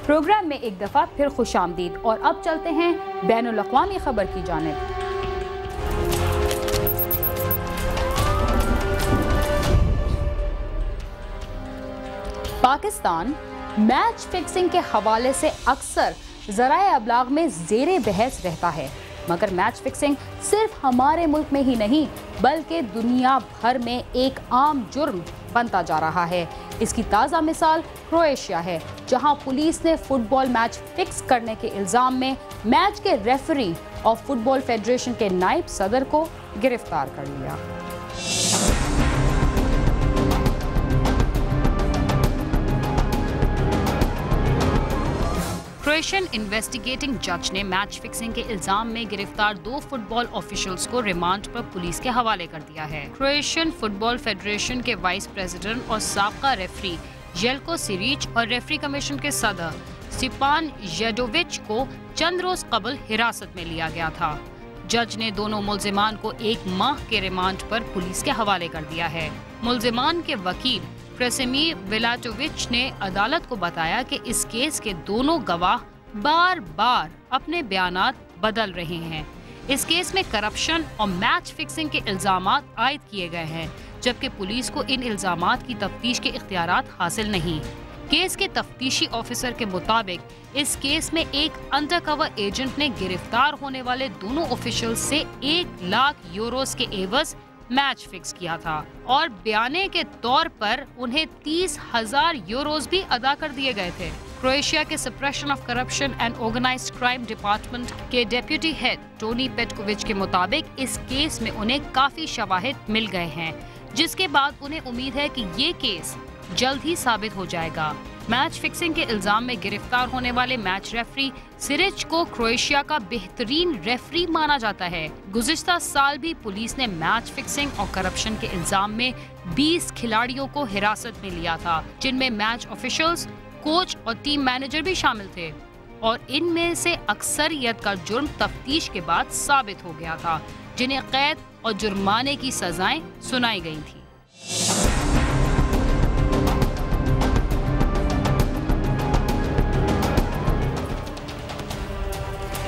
Programme में एक दफा फिर खुशामदीद और अब चलते हैं बैनुल अक़वामी खबर की जानिब। पाकिस्तान मैच फिक्सिंग के हवाले से अक्सर ज़राए अबलाग में ज़ेरे बहस रहता है, मगर मैच फिक्सिंग सिर्फ हमारे मुल्क में ही नहीं बल्कि दुनिया भर में एक आम जुर्म बनता जा रहा है। इसकी ताज़ा मिसाल क्रोएशिया है, जहां पुलिस ने फुटबॉल मैच फिक्स करने के इल्ज़ाम में मैच के रेफरी और फुटबॉल फेडरेशन के नायब सदर को गिरफ्तार कर लिया। क्रोएशियन इन्वेस्टिगेटिंग जज ने मैच फिक्सिंग के इल्जाम में गिरफ्तार 2 फुटबॉल ऑफिशियल्स को रिमांड पर पुलिस के हवाले कर दिया है। क्रोएशियन फुटबॉल फेडरेशन के वाइस प्रेसिडेंट और साबका रेफरी जेल्को सिरिच और रेफरी कमीशन के सदर स्टेपान येडोविच को चंद रोज कबल हिरासत में लिया गया था। जज ने दोनों मुल्जिमान को 1 माह के रिमांड पर पुलिस के हवाले कर दिया है। मुल्जिमान के वकील प्रेसेमी विलाटोविच ने अदालत को बताया कि इस केस के दोनों गवाह बार बार अपने बयानात बदल रहे हैं। इस केस में करप्शन और मैच फिक्सिंग के इल्जामात आयद किए गए हैं, जबकि पुलिस को इन इल्जामात की तफ्तीश के इख्तियारात हासिल नहीं। केस के तफ्तीशी ऑफिसर के मुताबिक इस केस में एक अंडरकवर एजेंट ने गिरफ्तार होने वाले दोनों ऑफिशियल से 1 लाख यूरोस के एवज मैच फिक्स किया था और बयाने के तौर पर उन्हें 30,000 यूरोस भी अदा कर दिए गए थे। क्रोएशिया के suppression of corruption and organised crime department के डेप्यूटी हेड टोनी पेटकोविच के मुताबिक इस केस में उन्हें काफी शवाहिद मिल गए हैं, जिसके बाद उन्हें उम्मीद है कि ये केस जल्द ही साबित हो जाएगा। मैच फिक्सिंग के इल्जाम में गिरफ्तार होने वाले मैच रेफरी सिरिच को क्रोएशिया का बेहतरीन रेफरी माना जाता है। गुज़िश्ता साल भी पुलिस ने मैच फिक्सिंग और करप्शन के इल्जाम में 20 खिलाड़ियों को हिरासत में लिया था, जिनमें मैच ऑफिशियल्स, कोच और टीम मैनेजर भी शामिल थे, और इनमें से अक्सरियत का जुर्म तफ्तीश के बाद साबित हो गया था, जिन्हें कैद और जुर्माने की सजाएं सुनाई गई थी।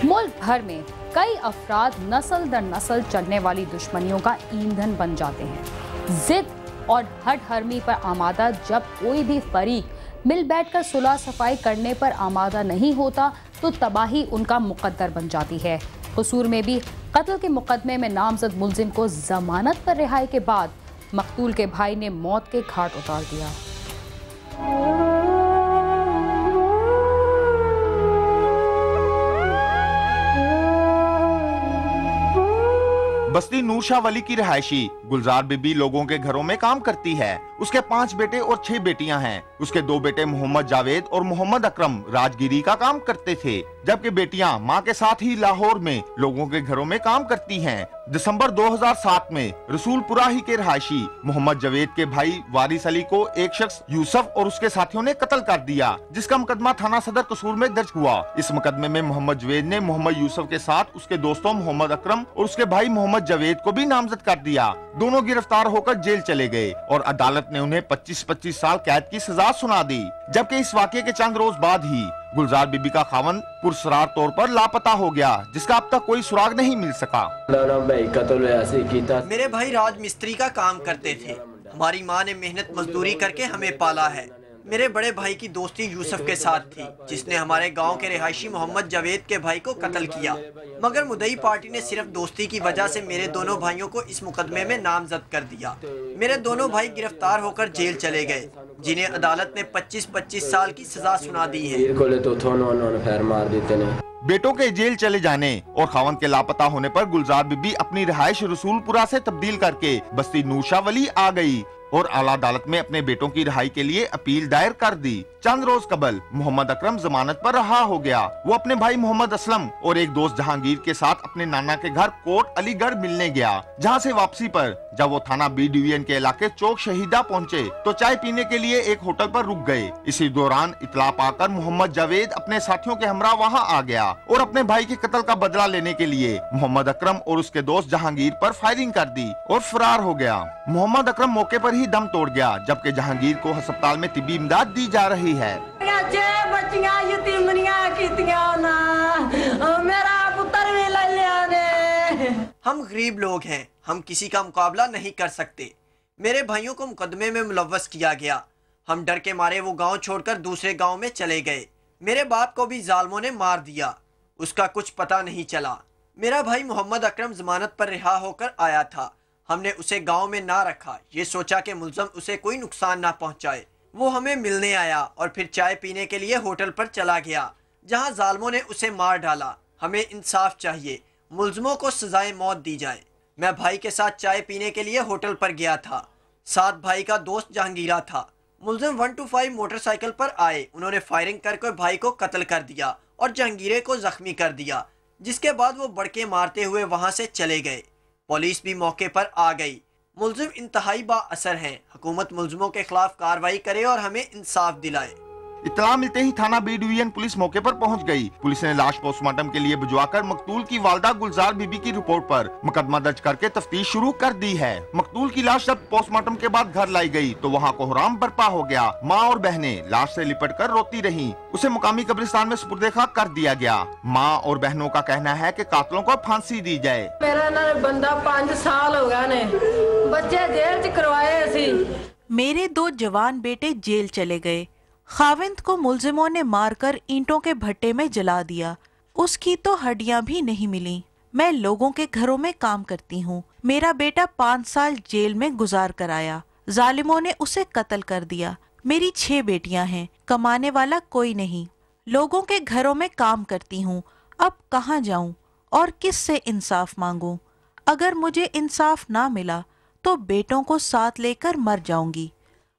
मुल्क भर में कई अफराद नस्ल दर नस्ल चलने वाली दुश्मनियों का ईंधन बन जाते हैं। जिद और हठहर्मी पर आमादा जब कोई भी फरीक मिल बैठकर सुलह सफाई करने पर आमादा नहीं होता तो तबाही उनका मुकद्दर बन जाती है। कसूर में भी कत्ल के मुकदमे में नामजद मुलजिम को जमानत पर रिहाई के बाद मकतूल के भाई ने मौत के घाट उतार दिया। बस्ती नूरशाह वली की रिहायशी गुलजार बीबी लोगों के घरों में काम करती है। उसके 5 बेटे और 6 बेटियां हैं। उसके 2 बेटे मोहम्मद जावेद और मोहम्मद अकरम राजगिरी का काम करते थे, जबकि बेटियां मां के साथ ही लाहौर में लोगों के घरों में काम करती हैं। दिसंबर 2007 में रसूलपुरा ही के रिहायशी मोहम्मद जावेद के भाई वारिस अली को एक शख्स यूसुफ और उसके साथियों ने कत्ल कर दिया, जिसका मुकदमा थाना सदर कसूर में दर्ज हुआ। इस मुकदमे में मोहम्मद जावेद ने मोहम्मद यूसुफ के साथ उसके दोस्तों मोहम्मद अकरम और उसके भाई मोहम्मद जावेद को भी नामजद कर दिया। दोनों गिरफ्तार होकर जेल चले गए और अदालत ने उन्हें 25-25 साल कैद की सजा सुना दी, जबकि इस वाक़ये के चंद रोज बाद ही गुलजार बीबी का खावन पुरसरार तौर पर लापता हो गया, जिसका अब तक कोई सुराग नहीं मिल सका। मेरे भाई राज मिस्त्री का काम करते थे। हमारी माँ ने मेहनत मजदूरी करके हमें पाला है। मेरे बड़े भाई की दोस्ती यूसुफ के साथ थी, जिसने हमारे गांव के रिहायशी मोहम्मद जावेद के भाई को कत्ल किया, मगर मुद्दई पार्टी ने सिर्फ दोस्ती की वजह से मेरे दोनों भाइयों को इस मुकदमे में नामजद कर दिया। मेरे दोनों भाई गिरफ्तार होकर जेल चले गए, जिन्हें अदालत ने 25-25 साल की सजा सुना दी है। बेटों के जेल चले जाने और खावन के लापता होने पर गुलजार बीबी अपनी रिहाइश रसूलपुरा से तब्दील करके बस्ती नूरशाह वली आ गई और आला अदालत में अपने बेटों की रिहाई के लिए अपील दायर कर दी। चंद रोज कबल मोहम्मद अकरम जमानत पर रहा हो गया। वो अपने भाई मोहम्मद असलम और एक दोस्त जहांगीर के साथ अपने नाना के घर कोट अलीगढ़ मिलने गया, जहां से वापसी पर जब वो थाना बी डिवीजन के इलाके चौक शहीदा पहुंचे तो चाय पीने के लिए एक होटल पर रुक गए। इसी दौरान इतला पाकर मोहम्मद जावेद अपने साथियों के हमरा वहां आ गया और अपने भाई के कत्ल का बदला लेने के लिए मोहम्मद अकरम और उसके दोस्त जहांगीर पर फायरिंग कर दी और फरार हो गया। मोहम्मद अकरम मौके पर ही दम तोड़ गया, जबकि जहांगीर को अस्पताल में तिब्बी इमदाद दी जा रही है। बेटियां यतीमनियां कीतियां ना, मेरा पुत्र भी ले लिया ने। हम गरीब लोग हैं, हम किसी का मुकाबला नहीं कर सकते। मेरे भाइयों को मुकदमे में मुलव्वस किया गया। हम डर के मारे वो गांव छोड़कर दूसरे गांव में चले गए। मेरे बाप को भी जालिमों ने मार दिया, उसका कुछ पता नहीं चला। मेरा भाई मोहम्मद अकरम जमानत पर रिहा होकर आया था। हमने उसे गांव में ना रखा, ये सोचा कि मुल्ज़म उसे कोई नुकसान ना पहुंचाए। वो हमें मिलने आया और फिर चाय पीने के लिए होटल पर चला गया, जहां जालिमों ने उसे मार डाला। हमें इंसाफ चाहिए, मुल्ज़मों को सजाए मौत दी जाए। मैं भाई के साथ चाय पीने के लिए होटल पर गया था। साथ भाई का दोस्त जहांगीरा था। मुल्ज़िम 125 मोटरसाइकिल पर आए। उन्होंने फायरिंग करके भाई को कत्ल कर दिया और जहांगीरे को जख्मी कर दिया, जिसके बाद वो बड़के मारते हुए वहां से चले गए। पुलिस भी मौके पर आ गई। मुल्ज़िम इंतहाई बाअसर हैं। हुकूमत मुल्ज़िमों के खिलाफ कार्रवाई करे और हमें इंसाफ दिलाए। इत्तला मिलते ही थाना बी डिवीजन पुलिस मौके पर पहुंच गई। पुलिस ने लाश पोस्टमार्टम के लिए भिजवाकर मकतूल की वालदा गुलजार बीबी की रिपोर्ट पर मुकदमा दर्ज करके तफ्तीश शुरू कर दी है। मकतूल की लाश जब पोस्टमार्टम के बाद घर लाई गई तो वहां कोहराम बर्पा हो गया। माँ और बहनें लाश से लिपट कर रोती रहीं। उसे मुकामी कब्रिस्तान में सुपुर्द-ए-खाक कर दिया गया। माँ और बहनों का कहना है कि कातलों को फांसी दी जाए। मेरा ना बंदा 5 साल हो गया ने, बच्चे जेल च करवाए असी। मेरे 2 जवान बेटे जेल चले गए। खाविंद को मुल्जिमों ने मारकर ईंटों के भट्टे में जला दिया। उसकी तो हड्डियां भी नहीं मिली। मैं लोगों के घरों में काम करती हूँ। मेरा बेटा 5 साल जेल में गुजार कर आया। जालिमों ने उसे कत्ल कर दिया। मेरी 6 बेटियां हैं, कमाने वाला कोई नहीं। लोगों के घरों में काम करती हूँ। अब कहाँ जाऊँ और किस से इंसाफ मांगूं? अगर मुझे इंसाफ ना मिला तो बेटों को साथ लेकर मर जाऊंगी।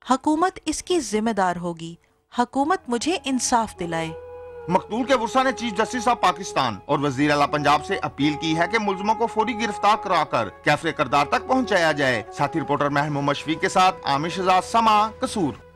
हुकूमत इसकी जिम्मेदार होगी। हुकूमत मुझे इंसाफ दिलाए। मकतूल के वर्सा ने चीफ जस्टिस ऑफ पाकिस्तान और वजीर आला पंजाब से अपील की है कि मुल्जिमों को फौरी गिरफ्तार कराकर कैफरे करदार तक पहुंचाया जाए। साथी रिपोर्टर महमूद शफीक के साथ आमिर शहजाद, समा, कसूर।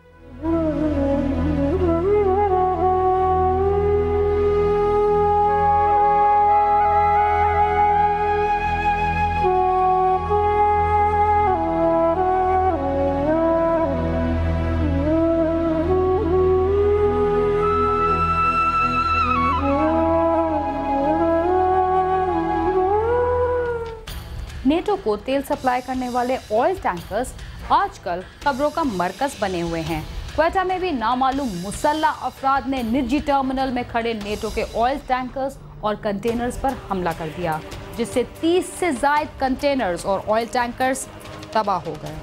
नेटो को तेल सप्लाई करने वाले ऑयल टैंकर्स आजकल खबरों का मरकज बने हुए हैं। क्वेटा में भी नामालूम मुसल्लह अफराद ने निजी टर्मिनल में खड़े नेटो के ऑयल टैंकर्स और कंटेनर्स पर हमला कर दिया, जिससे 30 से ज्यादा कंटेनर्स और ऑयल टैंकर्स तबाह हो गए।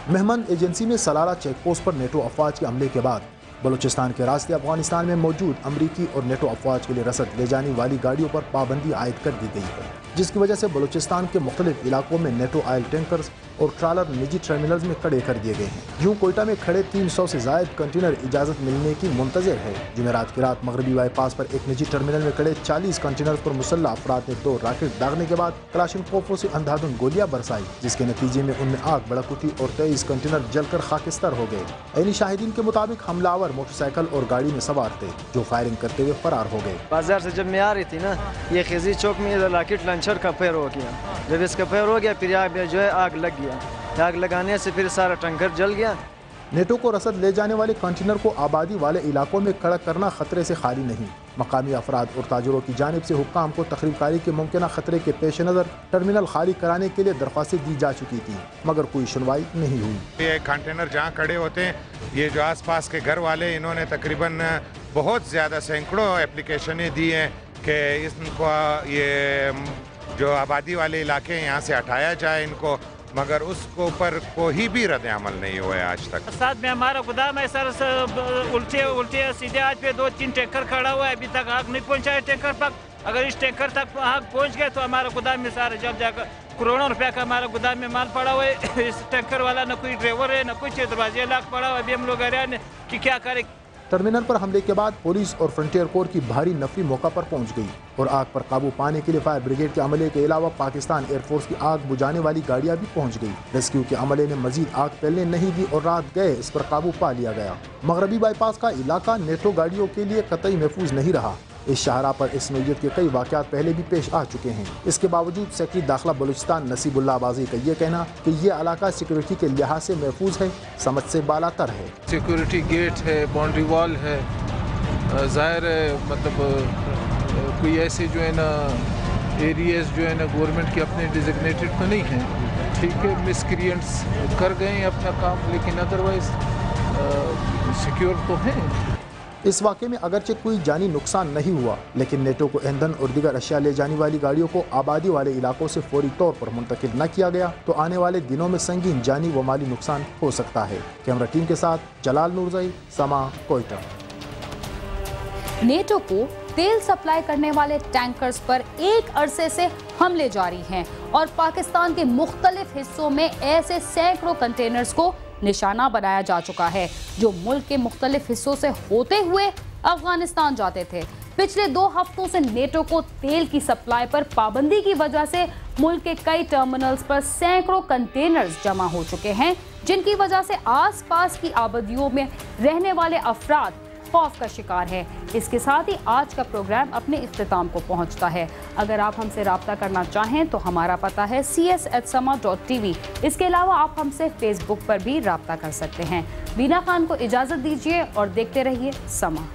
मेहमान एजेंसी में सलाला चेक पोस्ट पर नेटो अफवाज के हमले के बाद बलूचिस्तान के रास्ते अफगानिस्तान में मौजूद अमरीकी और नेटो अफवाज के लिए रसद ले जाने वाली गाड़ियों पर पाबंदी आयद कर दी गई है, जिसकी वजह से बलूचिस्तान के मुख्तलिफ इलाकों में नेटो ऑयल टैंकर्स और ट्रालर निजी टर्मिनल्स में खड़े कर दिए गए हैं। यूं कोयटा में खड़े 300 से जायद कंटेनर इजाज़त मिलने की मुंतज़िर है। जुमेरात की रात मगरबी बाईपास पर एक निजी टर्मिनल में खड़े 40 कंटेनर पर मुसल्लह अफराद ने 2 राकेट दागने के बाद कलाशिनकोफों से अंधाधुंध गोलियां बरसाई, जिसके नतीजे में उनमें आग भड़क उठी और 23 कंटेनर जलकर खाकिस्तर हो गए। ऐनी शाहिदीन के मुताबिक हमलावर मोटरसाइकिल और गाड़ी में सवार थे, जो फायरिंग करते हुए फरार हो गए। बाजार से जब मैं आ रही थी ना, ये खिजी चौक में राकेट लॉन्चर का पैर हो गया। जब इसका पैर हो गया फिर जो है आग लग गया। आग लगाने से फिर सारा टैंकर जल गया। नेटो को रसद ले जाने वाले कंटेनर को आबादी वाले इलाकों में खड़ा करना खतरे से खाली नहीं। मकामी अफराद और ताजरों की जानिब से हुक्काम को तखरीबकारी के मुमकिन खतरे के पेश नज़र टर्मिनल खाली कराने के लिए दरख्वास्तें दी जा चुकी थी, मगर कोई सुनवाई नहीं हुई। ये कंटेनर जहाँ खड़े होते हैं, ये जो आसपास के घर वाले, इन्होंने तकरीबन बहुत ज़्यादा सैकड़ों एप्लीकेशनें दी हैं कि इनको ये जो आबादी वाले इलाके हैं यहाँ से हटाया जाए इनको, मगर उसको ऊपर कोई भी रद्द अमल नहीं हुआ है आज तक। साथ में हमारा गोदाम है सर, उल्टे सीधे आज पे 2-3 टैंकर खड़ा हुआ है, अभी तक आग नहीं पहुंचा है टैंकर तक। अगर इस टैंकर तक आग पहुंच गए तो हमारा गोदाम में सारा जब जाकर करोड़ों रुपया का हमारा गोदाम में माल पड़ा हुआ है। इस टैंकर वाला न कोई ड्राइवर है, न कुछ, दरवाजे लाख पड़ा हुआ है। अभी हम लोग हैरान कि क्या करें। टर्मिनल पर हमले के बाद पुलिस और फ्रंटियर कोर की भारी नफरी मौका पर पहुंच गई और आग पर काबू पाने के लिए फायर ब्रिगेड के अमले के अलावा पाकिस्तान एयरफोर्स की आग बुझाने वाली गाड़ियां भी पहुंच गई। रेस्क्यू के अमले ने मजीद आग फैलने नहीं दी और रात गए इस पर काबू पा लिया गया। मगरबी बाईपास का इलाका नेटो गाड़ियों के लिए कतई महफूज नहीं रहा। इस शाहरा पर इस नौयत के कई वाक़यात पहले भी पेश आ चुके हैं। इसके बावजूद सेक्रेटरी दाखिला बलूचिस्तान नसीबुल्लाह आबाजी का ये कहना कि ये इलाका सिक्योरिटी के लिहाज से महफूज है, समझ से बालातर है। सिक्योरिटी गेट है, बाउंड्री वॉल है, ज़ाहिर है मतलब कोई ऐसे जो है ना एरियाज जो है ना गवर्नमेंट के अपने डिजिग्नेटेड तो नहीं हैं। ठीक है, मिसक्रिएंट्स कर गए हैं अपना काम, लेकिन अदरवाइज सिक्योर तो हैं। इस वाक़े में अगरचे कोई जानी नुकसान नहीं हुआ, लेकिन नेटो को ईंधन और दीगर अशिया ले जाने वाली गाड़ियों को आबादी वाले इलाकों से फौरी तौर पर मुंतकिल न किया गया तो आने वाले दिनों में संगीन जानी व माली नुकसान हो सकता है। कैमरा टीम के साथ जलाल नूरजई, समा, कोयटा। नेटो को तेल सप्लाई करने वाले टैंकर्स पर एक अरसे से हमले जारी हैं और पाकिस्तान के मुख्तलिफ हिस्सों में ऐसे सैकड़ों कंटेनर्स को निशाना बनाया जा चुका है जो मुल्क के मुख्तलिफ हिस्सों से होते हुए अफगानिस्तान जाते थे। पिछले 2 हफ्तों से नेटो को तेल की सप्लाई पर पाबंदी की वजह से मुल्क के कई टर्मिनल्स पर सैकड़ों कंटेनर्स जमा हो चुके हैं, जिनकी वजह से आसपास की आबादियों में रहने वाले अफराद खौफ का शिकार है। इसके साथ ही आज का प्रोग्राम अपने इख्तिताम को पहुंचता है। अगर आप हमसे रब्ता करना चाहें तो हमारा पता है cs@sama.tv। इसके अलावा आप हमसे फेसबुक पर भी रब्ता कर सकते हैं। बीना खान को इजाज़त दीजिए और देखते रहिए समा।